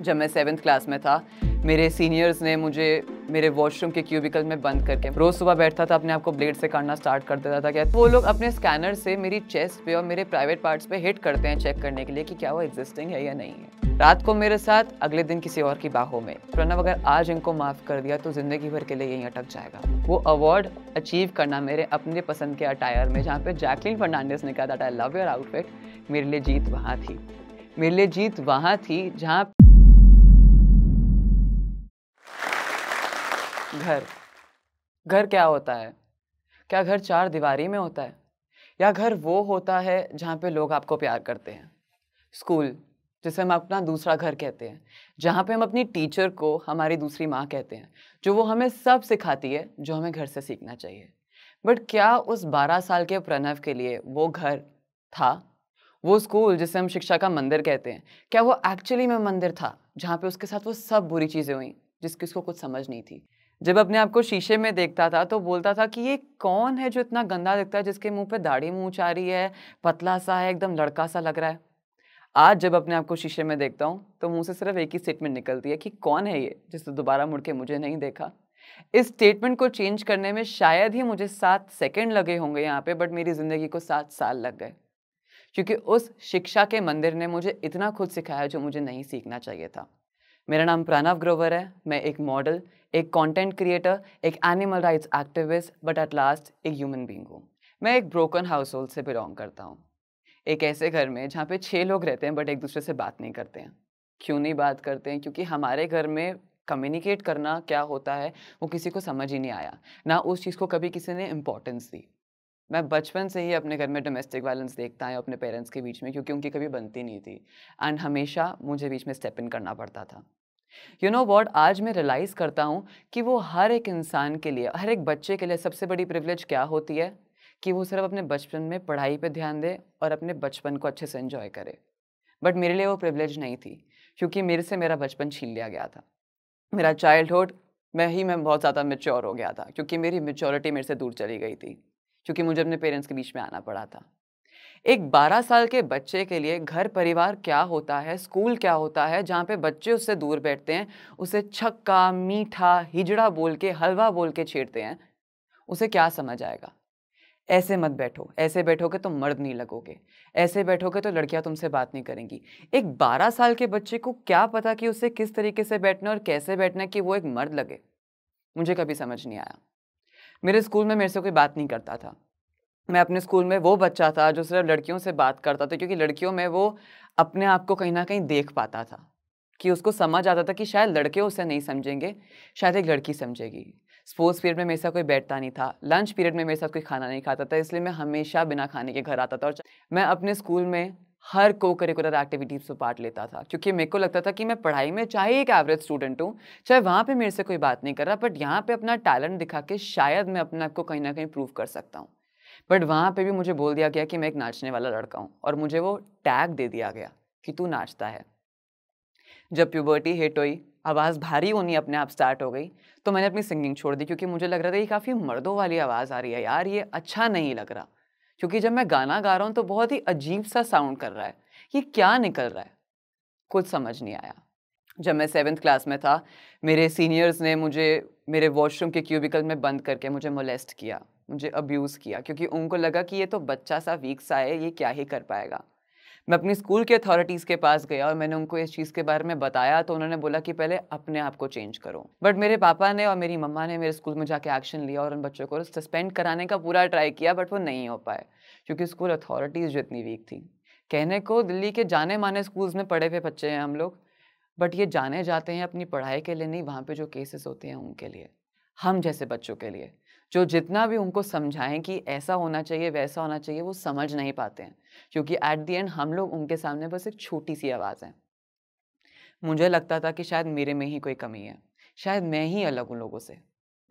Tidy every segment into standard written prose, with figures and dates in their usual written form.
जब मैं 7th class में था, मेरे सीनियर्स ने मुझे मेरे वॉशरूम के क्यूबिकल में बंद करके रोज़ सुबह बैठता था, अपने आप को ब्लेड से काटना स्टार्ट कर देता था। क्या वो लोग अपने स्कैनर से मेरी चेस्ट पे और मेरे प्राइवेट पार्ट्स पे हिट करते हैं चेक करने के लिए कि क्या वो एग्जिस्टिंग है या नहीं है। रात को मेरे साथ, अगले दिन किसी और की बाहों में। प्रणव अगर आज इनको माफ़ कर दिया तो ज़िंदगी भर के लिए यहीं अटक जाएगा। वो अवार्ड अचीव करना मेरे अपने पसंद के अटायर में, जहाँ पे जैकलीन फर्नांडिस ने कहा था आई लव योर आउटफिट, मेरे लिए जीत वहाँ थी। मेरे लिए जीत वहाँ थी जहाँ घर घर क्या होता है? क्या घर चार दीवारी में होता है? या घर वो होता है जहाँ पे लोग आपको प्यार करते हैं? स्कूल, जिसे हम अपना दूसरा घर कहते हैं, जहाँ पे हम अपनी टीचर को हमारी दूसरी माँ कहते हैं, जो वो हमें सब सिखाती है जो हमें घर से सीखना चाहिए। बट क्या उस 12 साल के प्रणव के लिए वो घर था? वो स्कूल जिसे हम शिक्षा का मंदिर कहते हैं, क्या वो एक्चुअली में मंदिर था जहाँ पे उसके साथ वो सब बुरी चीज़ें हुई जिसकी उसको कुछ समझ नहीं थी? जब अपने आप को शीशे में देखता था तो बोलता था कि ये कौन है जो इतना गंदा दिखता है, जिसके मुंह पे दाढ़ी मूंछ आ रही है, पतला सा है, एकदम लड़का सा लग रहा है। आज जब अपने आप को शीशे में देखता हूँ तो मुंह से सिर्फ एक ही स्टेटमेंट निकलती है कि कौन है ये जिसने दोबारा मुड़ के मुझे नहीं देखा। इस स्टेटमेंट को चेंज करने में शायद ही मुझे 7 सेकंड लगे होंगे यहाँ पे, बट मेरी जिंदगी को 7 साल लग गए, क्योंकि उस शिक्षा के मंदिर ने मुझे इतना खुद सिखाया जो मुझे नहीं सीखना चाहिए था। मेरा नाम प्रणव ग्रोवर है। मैं एक मॉडल, एक कंटेंट क्रिएटर, एक animal rights activist, but at last एक ह्यूमन बीइंग हूँ। मैं एक ब्रोकन हाउस होल्ड से बिलोंग करता हूँ, एक ऐसे घर में जहाँ पे 6 लोग रहते हैं बट एक दूसरे से बात नहीं करते हैं। क्यों नहीं बात करते हैं? क्योंकि हमारे घर में कम्युनिकेट करना क्या होता है वो किसी को समझ ही नहीं आया, ना उस चीज़ को कभी किसी ने इम्पोर्टेंस दी। मैं बचपन से ही अपने घर में डोमेस्टिक वायलेंस देखता है अपने पेरेंट्स के बीच में, क्योंकि उनकी कभी बनती नहीं थी एंड हमेशा मुझे बीच में स्टेप इन करना पड़ता था। यू नो व्हाट, आज मैं रियलाइज़ करता हूँ कि वो हर एक इंसान के लिए, हर एक बच्चे के लिए सबसे बड़ी प्रिविलेज क्या होती है कि वो सिर्फ अपने बचपन में पढ़ाई पे ध्यान दे और अपने बचपन को अच्छे से एंजॉय करे। बट मेरे लिए वो प्रिविलेज नहीं थी, क्योंकि मेरे से मेरा बचपन छीन लिया गया था। मेरा चाइल्डहुड मैं बहुत ज़्यादा मैच्योर हो गया था, क्योंकि मेरी मैच्योरिटी मेरे से दूर चली गई थी, क्योंकि मुझे अपने पेरेंट्स के बीच में आना पड़ा था। एक 12 साल के बच्चे के लिए घर परिवार क्या होता है, स्कूल क्या होता है, जहाँ पे बच्चे उससे दूर बैठते हैं, उसे छक्का, मीठा, हिजड़ा बोल के, हलवा बोल के छेड़ते हैं, उसे क्या समझ आएगा? ऐसे मत बैठो, ऐसे बैठोगे तो मर्द नहीं लगोगे, ऐसे बैठोगे तो लड़कियां तुमसे बात नहीं करेंगी। एक 12 साल के बच्चे को क्या पता कि उसे किस तरीके से बैठना और कैसे बैठना है कि वो एक मर्द लगे? मुझे कभी समझ नहीं आया। मेरे स्कूल में मेरे से कोई बात नहीं करता था। मैं अपने स्कूल में वो बच्चा था जो सिर्फ लड़कियों से बात करता था, क्योंकि लड़कियों में वो अपने आप को कहीं न कहीं देख पाता था, कि उसको समझ आता था कि शायद लड़के उसे नहीं समझेंगे, शायद एक लड़की समझेगी। स्पोर्ट्स पीरियड में मेरे साथ कोई बैठता नहीं था, लंच पीरियड में मेरे साथ कोई खाना नहीं खाता था, इसलिए मैं हमेशा बिना खाने के घर आता था। और मैं अपने स्कूल में हर को-करिकुलर एक्टिविटीज़ में पार्ट लेता था, क्योंकि मेरे को लगता था कि मैं पढ़ाई में चाहे एक एवरेज स्टूडेंट हूँ, चाहे वहाँ पे मेरे से कोई बात नहीं कर रहा, बट यहाँ पे अपना टैलेंट दिखा के शायद मैं अपने आप को कहीं न कहीं प्रूव कर सकता हूँ। बट वहाँ पे भी मुझे बोल दिया गया कि मैं एक नाचने वाला लड़का हूँ, और मुझे वो टैग दे दिया गया कि तू नाचता है। जब प्यूबर्टी हिट हुई, आवाज़ भारी होनी अपने आप स्टार्ट हो गई, तो मैंने अपनी सिंगिंग छोड़ दी, क्योंकि मुझे लग रहा था ये काफ़ी मर्दों वाली आवाज़ आ रही है यार, ये अच्छा नहीं लग रहा। क्योंकि जब मैं गाना गा रहा हूँ तो बहुत ही अजीब सा साउंड कर रहा है, ये क्या निकल रहा है? कुछ समझ नहीं आया। जब मैं 7th क्लास में था, मेरे सीनियर्स ने मुझे मेरे वॉशरूम के क्यूबिकल में बंद करके मुझे मोलेस्ट किया, मुझे अब्यूज़ किया, क्योंकि उनको लगा कि ये तो बच्चा सा वीक सा है, ये क्या ही कर पाएगा। मैं अपनी स्कूल के अथॉरिटीज़ के पास गया और मैंने उनको इस चीज़ के बारे में बताया, तो उन्होंने बोला कि पहले अपने आप को चेंज करो। बट मेरे पापा ने और मेरी मम्मा ने मेरे स्कूल में जाके एक्शन लिया और उन बच्चों को सस्पेंड कराने का पूरा ट्राई किया, बट वो नहीं हो पाए, क्योंकि स्कूल अथॉरिटीज़ जो इतनी वीक थी। कहने को दिल्ली के जाने-माने स्कूल्स में पढ़े हुए बच्चे हैं हम लोग, बट ये जाने जाते हैं अपनी पढ़ाई के लिए नहीं, वहाँ पे जो केसेस होते हैं उनके लिए, हम जैसे बच्चों के लिए, जो जितना भी उनको समझाएं कि ऐसा होना चाहिए, वैसा होना चाहिए, वो समझ नहीं पाते हैं, क्योंकि एट द एंड हम लोग उनके सामने बस एक छोटी सी आवाज़ है। मुझे लगता था कि शायद मेरे में ही कोई कमी है, शायद मैं ही अलग हूँ लोगों से,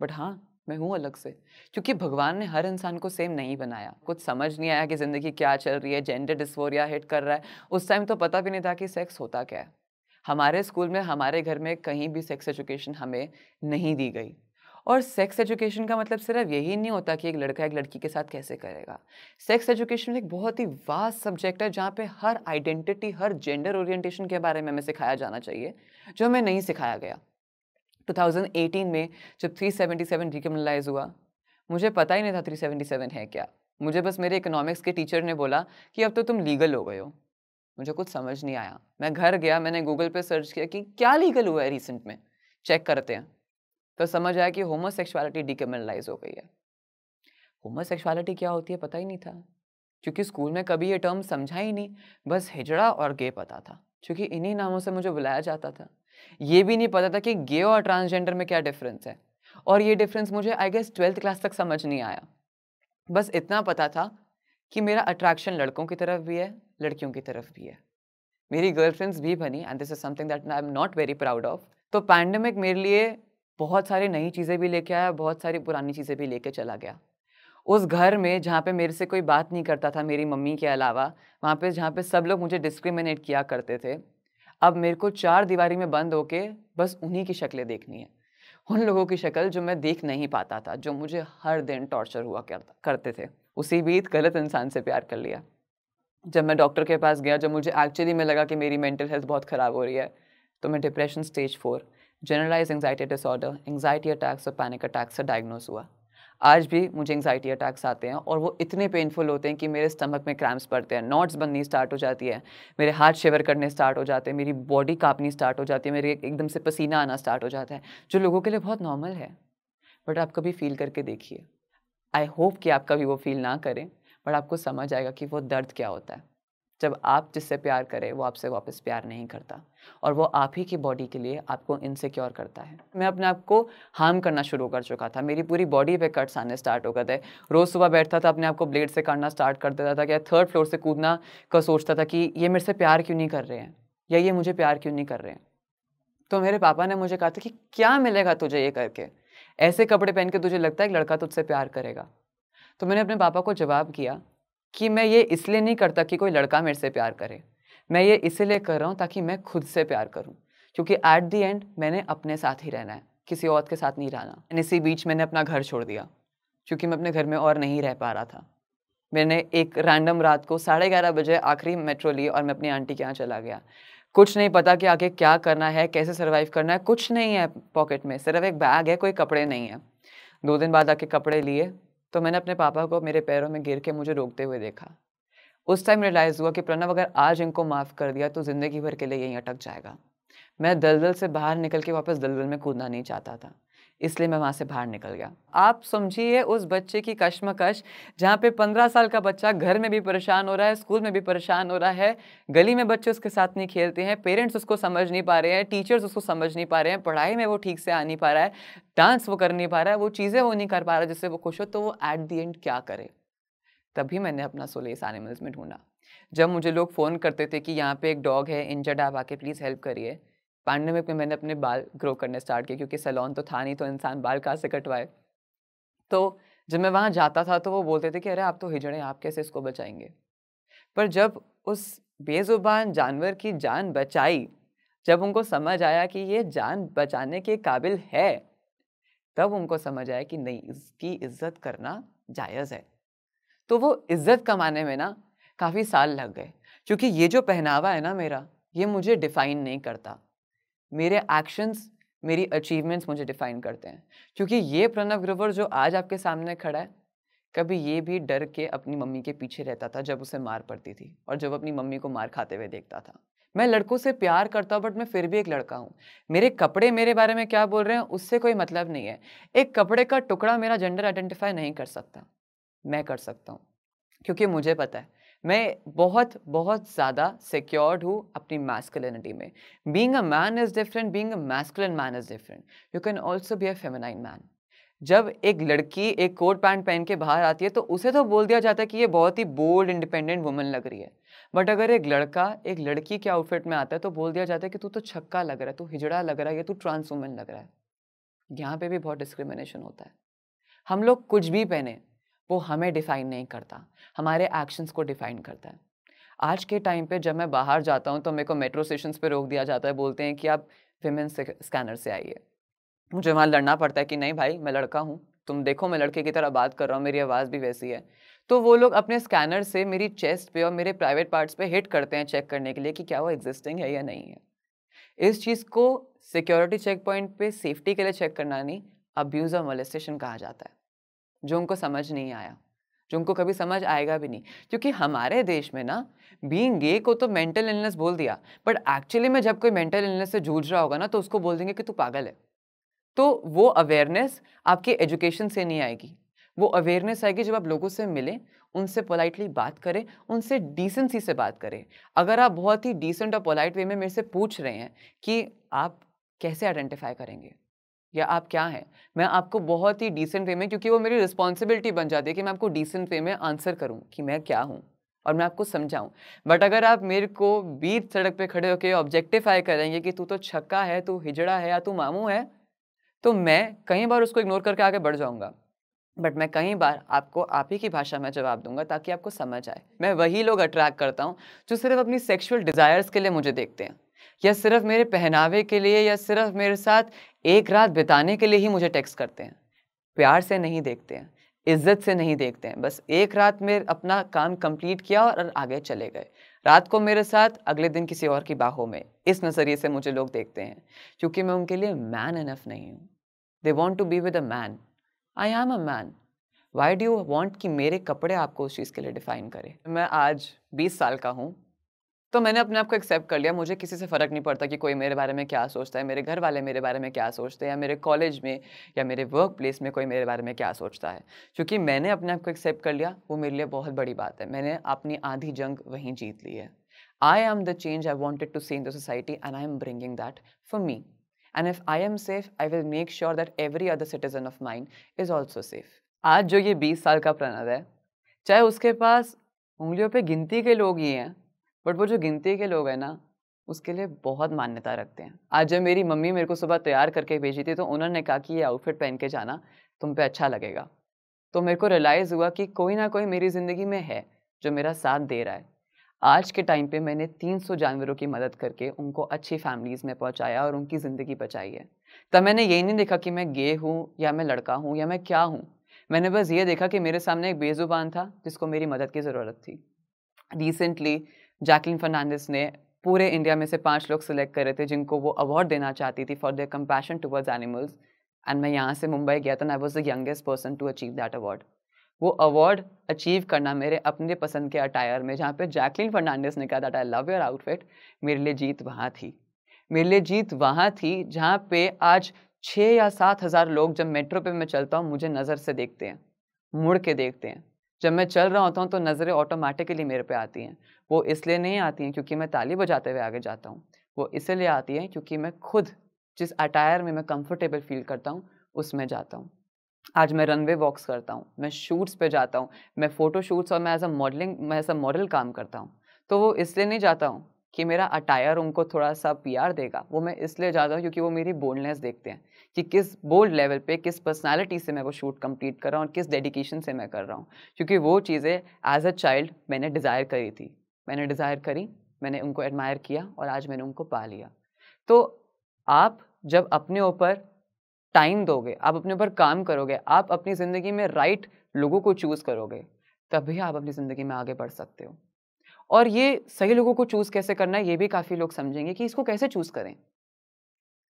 बट हाँ, मैं हूँ अलग से, क्योंकि भगवान ने हर इंसान को सेम नहीं बनाया। कुछ समझ नहीं आया कि ज़िंदगी क्या चल रही है, जेंडर डिस्फोरिया हिट कर रहा है। उस टाइम तो पता भी नहीं था कि सेक्स होता क्या है। हमारे स्कूल में, हमारे घर में कहीं भी सेक्स एजुकेशन हमें नहीं दी गई। और सेक्स एजुकेशन का मतलब सिर्फ यही नहीं होता कि एक लड़का एक लड़की के साथ कैसे करेगा। सेक्स एजुकेशन एक बहुत ही वास्ट सब्जेक्ट है जहाँ पे हर आइडेंटिटी, हर जेंडर ओरिएंटेशन के बारे में हमें सिखाया जाना चाहिए, जो हमें नहीं सिखाया गया। 2018 में जब 377 डिक्रिमिनलाइज हुआ, मुझे पता ही नहीं था 377 है क्या। मुझे बस मेरे इकोनॉमिक्स के टीचर ने बोला कि अब तो तुम लीगल हो गए हो। मुझे कुछ समझ नहीं आया। मैं घर गया, मैंने गूगल पे सर्च किया कि क्या लीगल हुआ है रिसेंट में, चेक करते हैं। तो समझ आया कि होमोसेक्सुअलिटी डिक्रिमिनलाइज हो गई है। होमोसेक्सुअलिटी क्या होती है पता ही नहीं था, क्योंकि स्कूल में कभी ये टर्म समझा ही नहीं। बस हिजड़ा और गे पता था, क्योंकि इन्हीं नामों से मुझे बुलाया जाता था। ये भी नहीं पता था कि गे और ट्रांसजेंडर में क्या डिफरेंस है, और ये डिफरेंस मुझे आई गेस 12th क्लास तक समझ नहीं आया। बस इतना पता था कि मेरा अट्रैक्शन लड़कों की तरफ भी है, लड़कियों की तरफ भी है। मेरी गर्लफ्रेंड्स भी बनी, and this is something that I am not very proud of. तो पैंडेमिक मेरे लिए बहुत सारी नई चीज़ें भी लेके आया, बहुत सारी पुरानी चीज़ें भी लेके चला गया। उस घर में जहाँ पे मेरे से कोई बात नहीं करता था मेरी मम्मी के अलावा, वहाँ पे जहाँ पे सब लोग मुझे डिस्क्रिमिनेट किया करते थे, अब मेरे को 4 दीवारी में बंद होके बस उन्हीं की शक्लें देखनी है। उन लोगों की शक्ल जो मैं देख नहीं पाता था, जो मुझे हर दिन टॉर्चर हुआ करते थे। उसी बीच गलत इंसान से प्यार कर लिया। जब मैं डॉक्टर के पास गया, जब मुझे एक्चुअली में लगा कि मेरी मेंटल हेल्थ बहुत ख़राब हो रही है, तो मैं depression stage 4, generalise anxiety disorder, anxiety attacks और पैनिक अटैक से डायग्नोज हुआ। आज भी मुझे एंग्जाइटी अटैक्स आते हैं, और वो इतने पेनफुल होते हैं कि मेरे स्टमक में क्रैम्प्स पड़ते हैं, नॉट्स बननी स्टार्ट हो जाती है, मेरे हाथ शिवर करने स्टार्ट हो जाते हैं, मेरी बॉडी कांपनी स्टार्ट हो जाती है, मेरे एकदम से पसीना आना स्टार्ट हो जाता है, जो लोगों के लिए बहुत नॉर्मल है। बट आप कभी फील करके देखिए। आई होप कि आप कभी वो फील ना करें, बट आपको समझ आएगा कि वो दर्द क्या होता है। जब आप जिससे प्यार करें, वो आपसे वापस प्यार नहीं करता, और वो आप ही की बॉडी के लिए आपको इनसिक्योर करता है। मैं अपने आप को हार्म करना शुरू कर चुका था, मेरी पूरी बॉडी पे कट्स आने स्टार्ट हो गए थे। रोज़ सुबह बैठता था, अपने आप को ब्लेड से काटना स्टार्ट कर देता था, क्या 3rd फ्लोर से कूदना का सोचता था कि ये मेरे से प्यार क्यों नहीं कर रहे हैं, या ये मुझे प्यार क्यों नहीं कर रहे हैं। तो मेरे पापा ने मुझे कहा था कि क्या मिलेगा तुझे ये करके, ऐसे कपड़े पहन के तुझे लगता है कि लड़का तुझसे प्यार करेगा। तो मैंने अपने पापा को जवाब किया कि मैं ये इसलिए नहीं करता कि कोई लड़का मेरे से प्यार करे, मैं ये इसलिए कर रहा हूँ ताकि मैं खुद से प्यार करूँ, क्योंकि एट द एंड मैंने अपने साथ ही रहना है, किसी और के साथ नहीं रहना। इसी बीच मैंने अपना घर छोड़ दिया, क्योंकि मैं अपने घर में और नहीं रह पा रहा था। मैंने एक रैंडम रात को 11:30 बजे आखिरी मेट्रो ली और मैं अपनी आंटी के यहाँ चला गया। कुछ नहीं पता कि आगे क्या करना है, कैसे सर्वाइव करना है, कुछ नहीं है पॉकेट में, सिर्फ एक बैग है, कोई कपड़े नहीं है। 2 दिन बाद आके कपड़े लिए, तो मैंने अपने पापा को मेरे पैरों में गिर के मुझे रोकते हुए देखा। उस टाइम रियलाइज़ हुआ कि प्रणव, अगर आज इनको माफ़ कर दिया तो ज़िंदगी भर के लिए यहीं अटक जाएगा। मैं दलदल से बाहर निकल के वापस दलदल में कूदना नहीं चाहता था, इसलिए मैं वहाँ से बाहर निकल गया। आप समझिए उस बच्चे की कश्मकश, जहाँ पे 15 साल का बच्चा घर में भी परेशान हो रहा है, स्कूल में भी परेशान हो रहा है, गली में बच्चे उसके साथ नहीं खेलते हैं, पेरेंट्स उसको समझ नहीं पा रहे हैं, टीचर्स उसको समझ नहीं पा रहे हैं, पढ़ाई में वो ठीक से आ नहीं पा रहा है, डांस वो कर नहीं पा रहा है, वो चीज़ें वो नहीं कर पा रहा है जिससे वो खुश हो, तो वो एट द एंड क्या करे। तभी मैंने अपना सोलेस एनिमल्स में ढूंढा। जब मुझे लोग फ़ोन करते थे कि यहाँ पे एक डॉग है इंजर्ड, आप आके प्लीज़ हेल्प करिए, पैंडेमिक में मैंने अपने बाल ग्रो करने स्टार्ट किए, क्योंकि सैलून तो था नहीं, तो इंसान बाल कहाँ से कटवाए। तो जब मैं वहाँ जाता था तो वो बोलते थे कि अरे आप तो हिजड़े हैं, आप कैसे इसको बचाएंगे। पर जब उस बेजुबान जानवर की जान बचाई, जब उनको समझ आया कि ये जान बचाने के काबिल है, तब उनको समझ आया कि नहीं, इसकी इज्जत करना जायज़ है। तो वो इज्जत कमाने में ना काफ़ी साल लग गए, क्योंकि ये जो पहनावा है ना मेरा, ये मुझे डिफ़ाइन नहीं करता। मेरे एक्शंस, मेरी अचीवमेंट्स मुझे डिफ़ाइन करते हैं। क्योंकि ये प्रणव ग्रोवर जो आज आपके सामने खड़ा है, कभी ये भी डर के अपनी मम्मी के पीछे रहता था जब उसे मार पड़ती थी, और जब अपनी मम्मी को मार खाते हुए देखता था। मैं लड़कों से प्यार करता हूँ, बट मैं फिर भी एक लड़का हूँ। मेरे कपड़े मेरे बारे में क्या बोल रहे हैं उससे कोई मतलब नहीं है। एक कपड़े का टुकड़ा मेरा जेंडर आइडेंटिफाई नहीं कर सकता, मैं कर सकता हूँ, क्योंकि मुझे पता है मैं बहुत बहुत ज़्यादा सिक्योर्ड हूँ अपनी मैस्कुलिनिटी में। Being a man is different, being a masculine man is different. You can also be a feminine man. जब एक लड़की एक कोट पैंट पहन के बाहर आती है, तो उसे तो बोल दिया जाता है कि ये बहुत ही बोल्ड इंडिपेंडेंट वुमन लग रही है। बट अगर एक लड़का एक लड़की के आउटफिट में आता है, तो बोल दिया जाता है कि तू तो छक्का लग रहा है, तू हिजड़ा लग रहा है, या तू ट्रांस वुमन लग रहा है। यहाँ पे भी बहुत डिस्क्रिमिनेशन होता है। हम लोग कुछ भी पहने, वो हमें डिफ़ाइन नहीं करता, हमारे एक्शंस को डिफ़ाइन करता है। आज के टाइम पे जब मैं बाहर जाता हूँ, तो मेरे को मेट्रो स्टेशंस पे रोक दिया जाता है, बोलते हैं कि आप विमेन स्कैनर से आइए। मुझे वहाँ लड़ना पड़ता है कि नहीं भाई मैं लड़का हूँ, तुम देखो मैं लड़के की तरह बात कर रहा हूँ, मेरी आवाज़ भी वैसी है। तो वो लोग अपने स्कैनर से मेरी चेस्ट पे और मेरे प्राइवेट पार्ट्स पे हिट करते हैं चेक करने के लिए कि क्या वो एग्जिस्टिंग है या नहीं है। इस चीज़ को सिक्योरिटी चेक पॉइंट पे सेफ्टी के लिए चेक करना नहीं, अब्यूज़ और मोलेस्टेशन कहा जाता है, जो उनको समझ नहीं आया, जो उनको कभी समझ आएगा भी नहीं। क्योंकि हमारे देश में ना बीइंग गे को तो मेंटल इलनेस बोल दिया, बट एक्चुअली में जब कोई मेंटल इलनेस से जूझ रहा होगा ना तो उसको बोल देंगे कि तू पागल है। तो वो अवेयरनेस आपके एजुकेशन से नहीं आएगी, वो अवेयरनेस आएगी जब आप लोगों से मिलें, उनसे पोलाइटली बात करें, उनसे डिसेंसी से बात करें। अगर आप बहुत ही डिसेंट और पोलाइट वे में मेरे से पूछ रहे हैं कि आप कैसे आइडेंटिफाई करेंगे या आप क्या हैं, मैं आपको बहुत ही डिसेंट वे में, क्योंकि वो मेरी रिस्पॉन्सिबिलिटी बन जाती है कि मैं आपको डिसेंट वे में आंसर करूं कि मैं क्या हूं और मैं आपको समझाऊं। बट अगर आप मेरे को बीच सड़क पे खड़े होकर ऑब्जेक्टिफाई करेंगे कि तू तो छक्का है, तू हिजड़ा है या तू मामू है, तो मैं कई बार उसको इग्नोर करके आगे बढ़ जाऊंगा। बट मैं कई बार आपको आप ही की भाषा में जवाब दूंगा ताकि आपको समझ आए। मैं वही लोग अट्रैक्ट करता हूँ जो सिर्फ अपनी सेक्सुअल डिजायर्स के लिए मुझे देखते हैं, या सिर्फ मेरे पहनावे के लिए, या सिर्फ मेरे साथ एक रात बिताने के लिए ही मुझे टेक्स्ट करते हैं। प्यार से नहीं देखते हैं, इज्जत से नहीं देखते हैं, बस एक रात में अपना काम कंप्लीट किया और आगे चले गए। रात को मेरे साथ, अगले दिन किसी और की बाहों में। इस नज़रिए से मुझे लोग देखते हैं, क्योंकि मैं उनके लिए मैन इनफ नहीं हूँ। They want to be with a man, I am a man. Why do you want कि मेरे कपड़े आपको उस चीज़ के लिए डिफाइन करें। मैं आज 20 साल का हूँ, तो मैंने अपने आप को एक्सेप्ट कर लिया। मुझे किसी से फ़र्क नहीं पड़ता कि कोई मेरे बारे में क्या सोचता है, मेरे घर वाले मेरे बारे में क्या सोचते हैं, या मेरे कॉलेज में या मेरे वर्क प्लेस में कोई मेरे बारे में क्या सोचता है। क्योंकि मैंने अपने आप को एक्सेप्ट कर लिया, वो मेरे लिए बहुत बड़ी बात है। मैंने अपनी आधी जंग वहीं जीत ली है। I am the change I wanted to see in the society and I am bringing that for me. And if I am safe, I will make sure that every other citizen of mine is also safe. आज जो ये 20 साल का प्रणव है, चाहे उसके पास उंगलियों पे गिनती के लोग ही हैं, बट वो जो गिनती के लोग हैं ना, उसके लिए बहुत मान्यता रखते हैं। आज जब मेरी मम्मी मेरे को सुबह तैयार करके भेजी थी, तो उन्होंने कहा कि ये आउटफिट पहन के जाना, तुम पे अच्छा लगेगा। तो मेरे को रियलाइज़ हुआ कि कोई ना कोई मेरी ज़िंदगी में है, जो मेरा साथ दे रहा है। आज के टाइम पे मैंने 300 जानवरों की मदद करके उनको अच्छी फैमिलीज़ में पहुँचाया और उनकी ज़िंदगी बचाई है। तब मैंने यही नहीं देखा कि मैं गे हूँ या मैं लड़का हूँ या मैं क्या हूँ। मैंने बस ये देखा कि मेरे सामने एक बेज़ुबान था, जिसको मेरी मदद की ज़रूरत थी। रिसेंटली जैकलिन फर्नांडिस ने पूरे इंडिया में से 5 लोग सेलेक्ट करे थे, जिनको वो अवार्ड देना चाहती थी for their compassion towards animals. And मैं यहाँ से मुंबई गया था, and I was the youngest person to achieve that award. वो अवार्ड अचीव करना मेरे अपने पसंद के अटायर में, जहाँ पे जैकलिन फर्नांडिस ने कहा that I love your outfit, मेरे लिए जीत वहाँ थी। मेरे लिए जीत वहाँ थी जहाँ पे आज 6 या 7 हज़ार लोग, जब मेट्रो पे मैं चलता हूँ, मुझे नज़र से देखते हैं, मुड़ के देखते हैं। जब मैं चल रहा होता हूँ तो नज़रें ऑटोमेटिकली मेरे पे आती हैं। वो इसलिए नहीं आती हैं क्योंकि मैं ताली बजाते हुए आगे जाता हूँ, वो इसलिए आती हैं क्योंकि मैं खुद जिस अटायर में मैं कंफर्टेबल फील करता हूँ, उसमें जाता हूँ। आज मैं रनवे वॉक्स करता हूँ, मैं शूट्स पे जाता हूँ, मैं फ़ोटो शूट्स और मैं एज़ अ मॉडल काम करता हूँ। तो वो इसलिए नहीं जाता हूँ कि मेरा अटायर उनको थोड़ा-सा पीआर देगा, वो मैं इसलिए जाता हूँ क्योंकि वो मेरी बोल्डनेस देखते हैं कि किस बोल्ड लेवल पे, किस पर्सनैलिटी से मैं वो शूट कंप्लीट कर रहा हूँ और किस डेडिकेशन से मैं कर रहा हूँ। क्योंकि वो चीज़ें एज़ अ चाइल्ड मैंने डिज़ायर करी थी। मैंने डिज़ायर करी, मैंने उनको एडमायर किया और आज मैंने उनको पा लिया। तो आप जब अपने ऊपर टाइम दोगे, आप अपने ऊपर काम करोगे, आप अपनी ज़िंदगी में राइट लोगों को चूज़ करोगे, तभी आप अपनी ज़िंदगी में आगे बढ़ सकते हो। और ये सही लोगों को चूज़ कैसे करना है, ये भी काफ़ी लोग समझेंगे कि इसको कैसे चूज़ करें,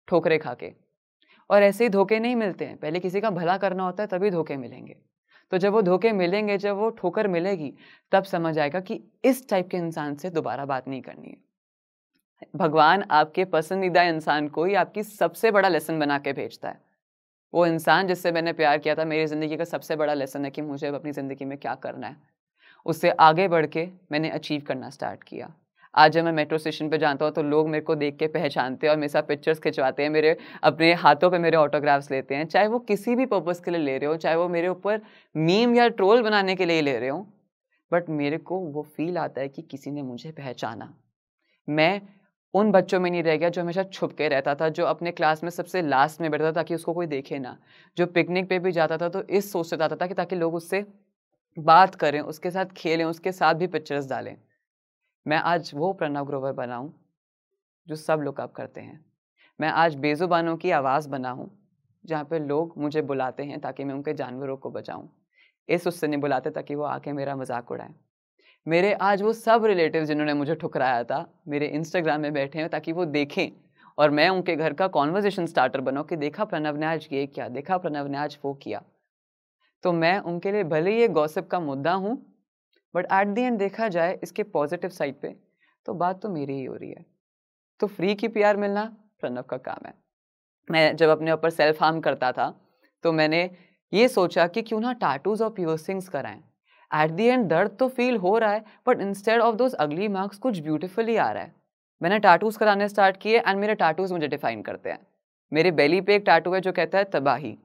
ठोकरें खा के। और ऐसे ही धोखे नहीं मिलते हैं, पहले किसी का भला करना होता है तभी धोखे मिलेंगे। तो जब वो धोखे मिलेंगे, जब वो ठोकर मिलेगी, तब समझ आएगा कि इस टाइप के इंसान से दोबारा बात नहीं करनी है। भगवान आपके पसंदीदा इंसान को ही आपकी सबसे बड़ा लेसन बना के भेजता है। वो इंसान जिससे मैंने प्यार किया था, मेरी ज़िंदगी का सबसे बड़ा लेसन है कि मुझे अब अपनी ज़िंदगी में क्या करना है। उससे आगे बढ़ के मैंने अचीव करना स्टार्ट किया। आज जब मैं मेट्रो स्टेशन पे जाता हूँ तो लोग मेरे को देख के पहचानते हैं और मेरे साथ पिक्चर्स खिंचवाते हैं, मेरे अपने हाथों पे मेरे ऑटोग्राफ्स लेते हैं। चाहे वो किसी भी पर्पज़ के लिए ले रहे हो, चाहे वो मेरे ऊपर मीम या ट्रोल बनाने के लिए ही ले रहे हो, बट मेरे को वो फ़ील आता है कि किसी ने मुझे पहचाना। मैं उन बच्चों में नहीं रह गया जो हमेशा छुप के रहता था, जो अपने क्लास में सबसे लास्ट में बैठता था ताकि उसको कोई देखे ना, जो पिकनिक पे भी जाता था तो इस सोच से जाता था कि ताकि लोग उससे बात करें, उसके साथ खेलें, उसके साथ भी पिक्चर्स डालें। मैं आज वो प्रणव ग्रोवर बना हूँ, जो सब लोग अब करते हैं। मैं आज बेज़ुबानों की आवाज़ बना हूँ, जहाँ पे लोग मुझे बुलाते हैं ताकि मैं उनके जानवरों को बचाऊं। इस उससे नहीं बुलाते ताकि वो आके मेरा मजाक उड़ाएं। मेरे आज वो सब रिलेटिव जिन्होंने मुझे ठुकराया था मेरे इंस्टाग्राम में बैठे हैं ताकि वो देखें और मैं उनके घर का कॉन्वर्जेशन स्टार्टर बनाऊं कि देखा प्रणव ने आज ये किया, देखा प्रणव ने आज वो किया। तो मैं उनके लिए भले ही ये गॉसिप का मुद्दा हूँ, बट एट द एंड देखा जाए इसके पॉजिटिव साइड पे तो बात तो मेरी ही हो रही है। तो फ्री की पीआर मिलना प्रणव का काम है। मैं जब अपने ऊपर सेल्फ हार्म करता था तो मैंने ये सोचा कि क्यों ना टैटूज और पियर्सिंग्स कराएं। एट द एंड दर्द तो फील हो रहा है, बट इंस्टेड ऑफ दोज अगली मार्क्स कुछ ब्यूटीफुली आ रहा है। मैंने टैटूज कराने स्टार्ट किए एंड मेरे टैटूज मुझे डिफाइन करते हैं। मेरे बेली पे एक टैटू है जो कहता है तबाही,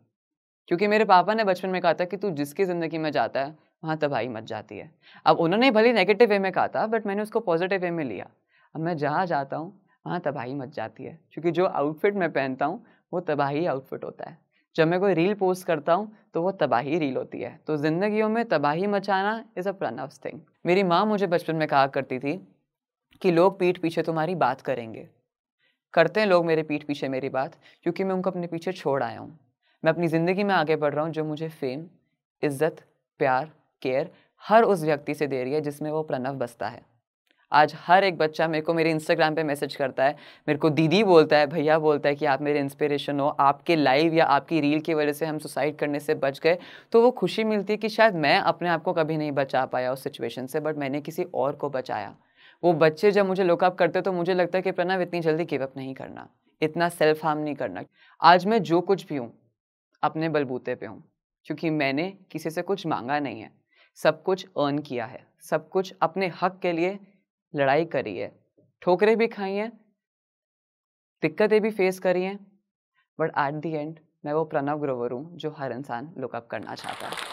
क्योंकि मेरे पापा ने बचपन में कहा था कि तू जिसकी ज़िंदगी में जाता है वहाँ तबाही मच जाती है। अब उन्होंने भले नेगेटिव वे में कहा था, बट मैंने उसको पॉजिटिव वे में लिया। अब मैं जहाँ जाता हूँ वहाँ तबाही मच जाती है, क्योंकि जो आउटफिट मैं पहनता हूँ वो तबाही आउटफिट होता है। जब मैं कोई रील पोस्ट करता हूँ तो वो तबाही रील होती है। तो ज़िंदगियों में तबाही मचाना इज़ अ प्रणव थिंग। मेरी माँ मुझे बचपन में कहा करती थी कि लोग पीठ पीछे तुम्हारी बात करेंगे। करते हैं लोग मेरे पीठ पीछे मेरी बात, क्योंकि मैं उनको अपने पीछे छोड़ आया हूँ। मैं अपनी ज़िंदगी में आगे बढ़ रहा हूँ जो मुझे फेम, इज्जत, प्यार, केयर हर उस व्यक्ति से दे रही है जिसमें वो प्रणव बसता है। आज हर एक बच्चा मेरे को मेरे इंस्टाग्राम पे मैसेज करता है, मेरे को दीदी बोलता है, भैया बोलता है कि आप मेरे इंस्पिरेशन हो, आपके लाइव या आपकी रील की वजह से हम सुसाइड करने से बच गए। तो वो खुशी मिलती है कि शायद मैं अपने आप को कभी नहीं बचा पाया उस सिचुएशन से, बट मैंने किसी और को बचाया। वो बच्चे जब मुझे लुकअप करते तो मुझे लगता है कि प्रणव इतनी जल्दी गिव अप नहीं करना, इतना सेल्फ हार्म नहीं करना। आज मैं जो कुछ भी हूँ अपने बलबूते पे हूँ, क्योंकि मैंने किसी से कुछ मांगा नहीं है, सब कुछ अर्न किया है, सब कुछ अपने हक के लिए लड़ाई करी है, ठोकरें भी खाई हैं, दिक्कतें भी फेस करी हैं, बट एट द एंड मैं वो प्रणव ग्रोवर हूँ जो हर इंसान लुकअप करना चाहता है।